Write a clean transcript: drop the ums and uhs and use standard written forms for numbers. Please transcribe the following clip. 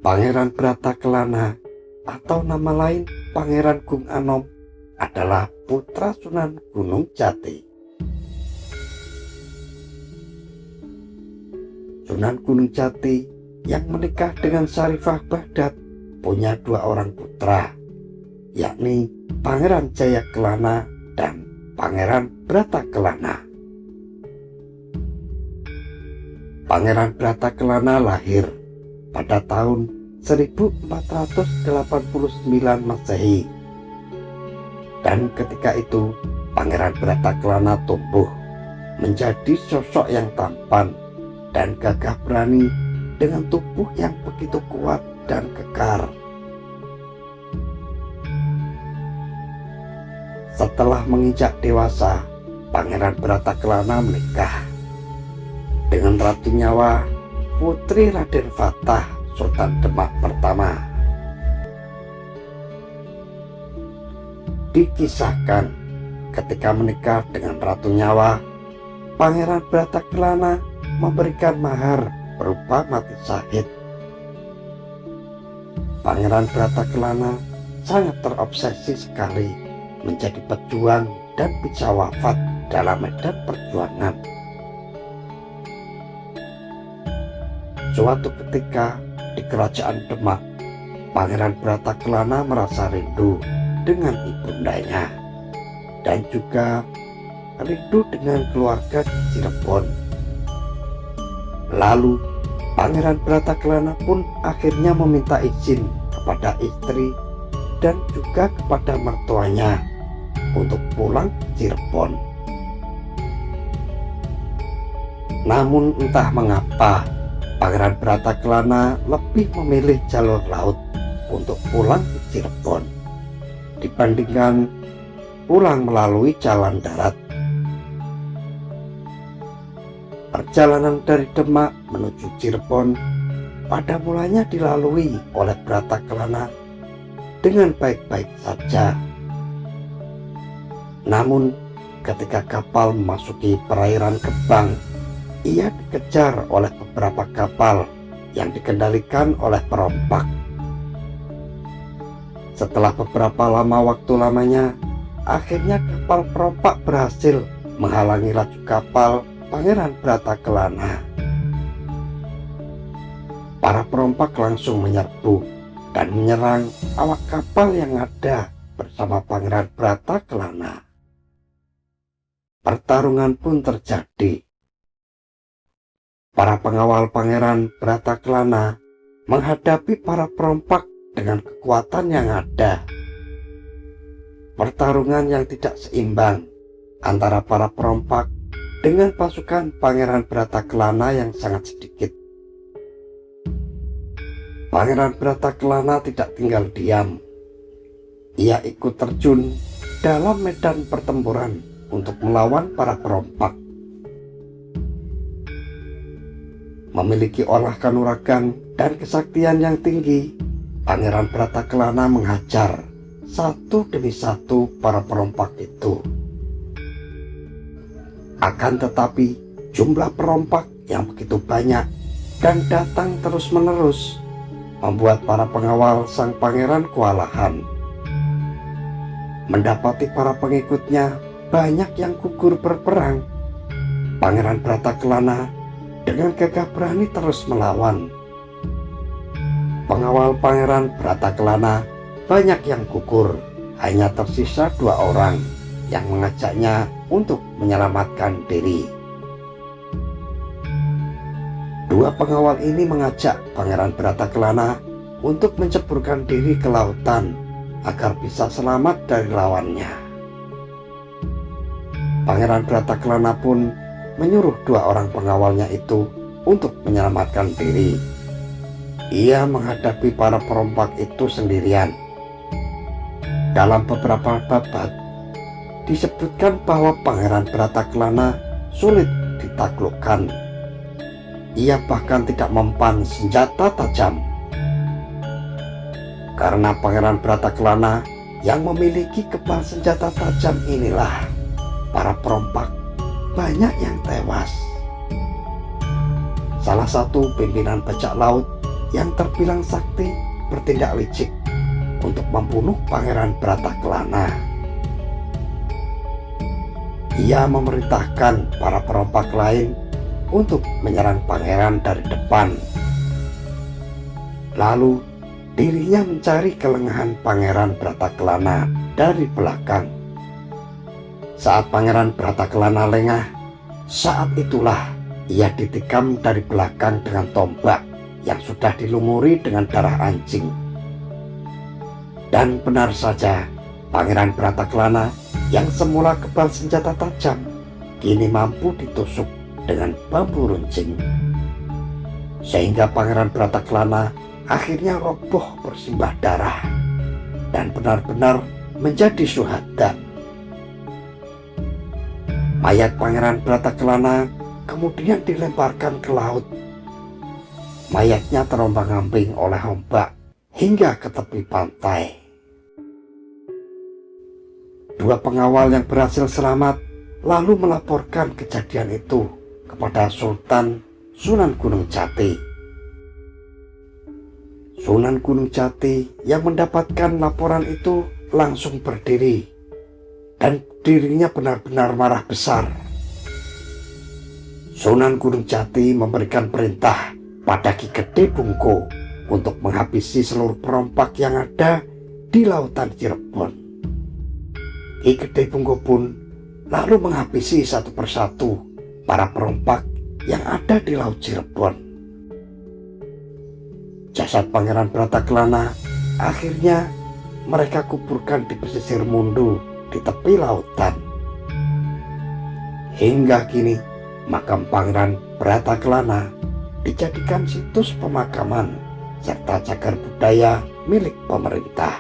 Pangeran Bratakelana atau nama lain Pangeran Gung Anom adalah putra Sunan Gunung Jati. Sunan Gunung Jati yang menikah dengan Syarifah Baghdad punya dua orang putra, yakni Pangeran Jayakelana dan Pangeran Bratakelana. Pangeran Bratakelana lahir pada tahun 1489 Masehi, dan ketika itu Pangeran Bratakelana tumbuh menjadi sosok yang tampan dan gagah berani dengan tubuh yang begitu kuat dan kekar. Setelah menginjak dewasa, Pangeran Bratakelana menikah dengan Ratu Nyawa, putri Raden Fatah, Sultan Demak pertama. Dikisahkan ketika menikah dengan Ratu Nyawa, Pangeran Bratakelana memberikan mahar berupa mati syahid. Pangeran Bratakelana sangat terobsesi sekali menjadi pejuang dan bisa wafat dalam medan perjuangan. Suatu ketika di kerajaan Demak, Pangeran Bratakelana merasa rindu dengan ibundanya dan juga rindu dengan keluarga di Cirebon. Lalu Pangeran Bratakelana pun akhirnya meminta izin kepada istri dan juga kepada mertuanya untuk pulang ke Cirebon. Namun entah mengapa Pangeran Bratakelana lebih memilih jalur laut untuk pulang ke Cirebon dibandingkan pulang melalui jalan darat. Perjalanan dari Demak menuju Cirebon pada mulanya dilalui oleh Bratakelana dengan baik-baik saja. Namun ketika kapal memasuki perairan Gebang, ia dikejar oleh beberapa kapal yang dikendalikan oleh perompak. Setelah beberapa lama waktu lamanya, akhirnya kapal perompak berhasil menghalangi laju kapal Pangeran Bratakelana. Para perompak langsung menyerbu dan menyerang awak kapal yang ada bersama Pangeran Bratakelana. Pertarungan pun terjadi. Para pengawal Pangeran Bratakelana menghadapi para perompak dengan kekuatan yang ada. Pertarungan yang tidak seimbang antara para perompak dengan pasukan Pangeran Bratakelana yang sangat sedikit. Pangeran Bratakelana tidak tinggal diam. Ia ikut terjun dalam medan pertempuran untuk melawan para perompak. Memiliki olah kanuragan dan kesaktian yang tinggi, Pangeran Bratakelana menghajar satu demi satu para perompak itu. Akan tetapi jumlah perompak yang begitu banyak dan datang terus-menerus membuat para pengawal sang pangeran kewalahan. Mendapati para pengikutnya banyak yang gugur berperang, Pangeran Bratakelana dengan gagah berani terus melawan. Pengawal Pangeran Bratakelana banyak yang gugur, hanya tersisa 2 orang yang mengajaknya untuk menyelamatkan diri. 2 pengawal ini mengajak Pangeran Bratakelana untuk menceburkan diri ke lautan agar bisa selamat dari lawannya. Pangeran Brataklana pun menyuruh 2 orang pengawalnya itu untuk menyelamatkan diri. Ia menghadapi para perompak itu sendirian. Dalam beberapa babat disebutkan bahwa Pangeran Brataklana sulit ditaklukkan. Ia bahkan tidak mempan senjata tajam. Karena Pangeran Brataklana yang memiliki kebal senjata tajam inilah, para perompak banyak yang tewas. Salah satu pimpinan bajak laut yang terbilang sakti bertindak licik untuk membunuh Pangeran Brataklana. Ia memerintahkan para perompak lain untuk menyerang pangeran dari depan. Lalu dirinya mencari kelengahan Pangeran Brataklana dari belakang. Saat Pangeran Brataklana lengah, saat itulah ia ditikam dari belakang dengan tombak yang sudah dilumuri dengan darah anjing. Dan benar saja, Pangeran Brataklana yang semula kebal senjata tajam kini mampu ditusuk dengan bambu runcing, sehingga Pangeran Brataklana akhirnya roboh bersimbah darah dan benar-benar menjadi syuhada. Mayat Pangeran Brataklana kemudian dilemparkan ke laut. Mayatnya terombang-ambing oleh ombak hingga ke tepi pantai. 2 pengawal yang berhasil selamat lalu melaporkan kejadian itu kepada Sultan Sunan Gunung Jati. Sunan Gunung Jati yang mendapatkan laporan itu langsung berdiri dan dirinya benar-benar marah besar. Sunan Gunung Jati memberikan perintah pada Ki Gede Bungko untuk menghabisi seluruh perompak yang ada di lautan Cirebon. Ki Gede Bungko pun lalu menghabisi satu persatu para perompak yang ada di laut Cirebon. Jasad Pangeran Brataklana akhirnya mereka kuburkan di pesisir Mundu di tepi lautan. Hingga kini makam Pangeran Brataklana dijadikan situs pemakaman serta cagar budaya milik pemerintah.